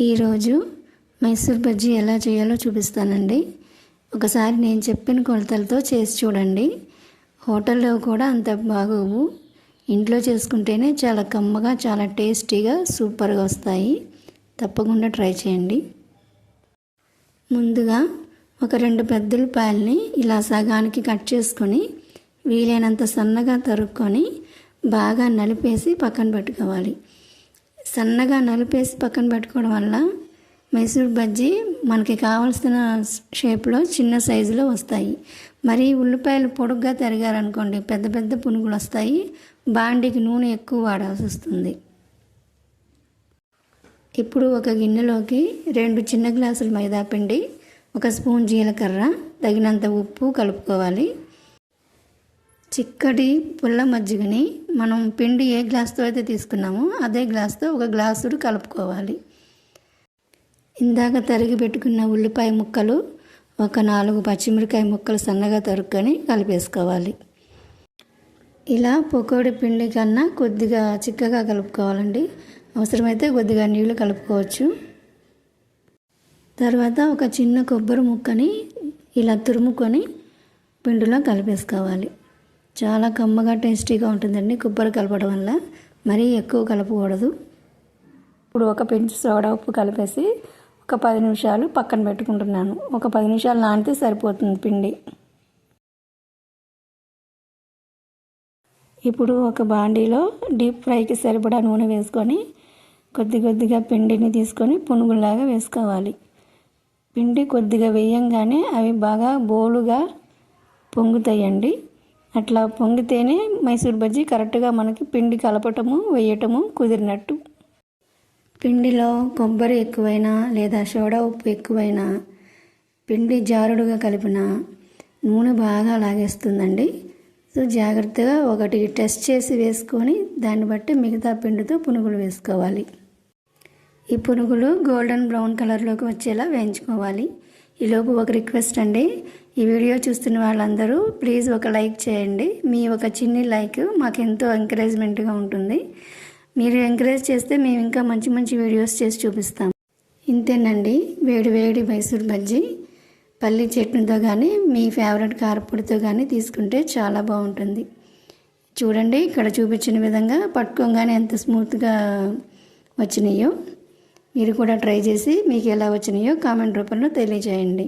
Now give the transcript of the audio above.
ఈరోజు మైసూర్ బజ్జీ ఎలా చేయాలో చూపిస్తానండి. ఒకసారి నేను చెప్పిన కొలతలతో చేసి చూడండి. హోటల్లో కూడా అంత బాగోవు, ఇంట్లో చేసుకుంటేనే చాలా కమ్మగా, చాలా టేస్టీగా, సూపర్గా వస్తాయి. తప్పకుండా ట్రై చేయండి. ముందుగా ఒక 2 పెద్ద ఉల్లిపాయల్ని ఇలా సగానికి కట్ చేసుకొని వీలైనంత సన్నగా తరుక్కొని బాగా నలిపేసి పక్కన పెట్టుకోవాలి. సన్నగా నలిపేసి పక్కన పెట్టుకోవడం వల్ల మైసూర్ బజ్జీ మనకి కావాల్సిన షేప్లో చిన్న సైజులో వస్తాయి. మరి ఉల్లిపాయలు పొడుగ్గా తరిగారనుకోండి పెద్ద పెద్ద పునుగులు వస్తాయి. బాండికి నూనె ఎక్కువ వాడాల్సి వస్తుంది. ఇప్పుడు ఒక గిన్నెలోకి 2 చిన్న గ్లాసుల మైదా పిండి, 1 స్పూన్ జీలకర్ర, తగినంత ఉప్పు కలుపుకోవాలి. చిక్కటి పుల్ల మజ్జిగని మనం పిండి ఏ గ్లాస్తో అయితే తీసుకున్నామో అదే గ్లాస్తో 1 గ్లాసుడు కలుపుకోవాలి. ఇందాక తరిగి పెట్టుకున్న ఉల్లిపాయ ముక్కలు, 4 పచ్చిమిరకాయ ముక్కలు సన్నగా తరుక్కొని కలిపేసుకోవాలి. ఇలా పకోడీ పిండి కన్నా కొద్దిగా చిక్కగా కలుపుకోవాలండి. అవసరమైతే కొద్దిగా నీళ్లు కలుపుకోవచ్చు. తర్వాత ఒక చిన్న కొబ్బరి ముక్కని ఇలా తురుముకొని పిండిలో కలిపేసుకోవాలి. చాలా కమ్మగా టేస్టీగా ఉంటుందండి కొబ్బరి కలపడం వల్ల. మరీ ఎక్కువ కలపకూడదు. ఇప్పుడు ఒక పించు సోడా ఉప్పు కలిపేసి ఒక 10 నిమిషాలు పక్కన పెట్టుకుంటున్నాను. ఒక 10 నిమిషాలు నానితే సరిపోతుంది పిండి. ఇప్పుడు ఒక బాండీలో డీప్ ఫ్రైకి సరిపడా నూనె వేసుకొని కొద్దిగా పిండిని తీసుకొని పునుగులాగా వేసుకోవాలి. పిండి కొద్దిగా వేయంగానే అవి బాగా బోలుగా పొంగుతాయండి. అట్లా పొంగితేనే మైసూర్ బజ్జీ కరెక్ట్గా మనకి పిండి కలపటము వేయటము కుదిరినట్టు. పిండిలో కొబ్బరి ఎక్కువైనా లేదా సోడా ఉప్పు ఎక్కువైనా పిండి జారుడుగా కలిపిన నూనె బాగా లాగేస్తుందండి. సో జాగ్రత్తగా ఒకటి టెస్ట్ చేసి వేసుకొని దాన్ని బట్టి మిగతా పిండితో పునుగులు వేసుకోవాలి. ఈ పునుగులు గోల్డెన్ బ్రౌన్ కలర్లోకి వచ్చేలా వేయించుకోవాలి. ఈలోపు ఒక రిక్వెస్ట్ అండి, ఈ వీడియో చూస్తున్న వాళ్ళందరూ ప్లీజ్ ఒక లైక్ చేయండి. మీ ఒక చిన్ని లైక్ మాకు ఎంతో ఎంకరేజ్మెంట్గా ఉంటుంది. మీరు ఎంకరేజ్ చేస్తే మేము ఇంకా మంచి మంచి వీడియోస్ చేసి చూపిస్తాం. ఇంతేనండి, వేడి వేడి మైసూర్ బజ్జీ పల్లి చట్నీతో కానీ మీ ఫేవరెట్ కారపొడితో కానీ తీసుకుంటే చాలా బాగుంటుంది. చూడండి, ఇక్కడ చూపించిన విధంగా పట్టుకోగానే ఎంత స్మూత్గా వచ్చినాయో. మీరు కూడా ట్రై చేసి మీకు ఎలా వచ్చినాయో కామెంట్ రూపంలో తెలియజేయండి.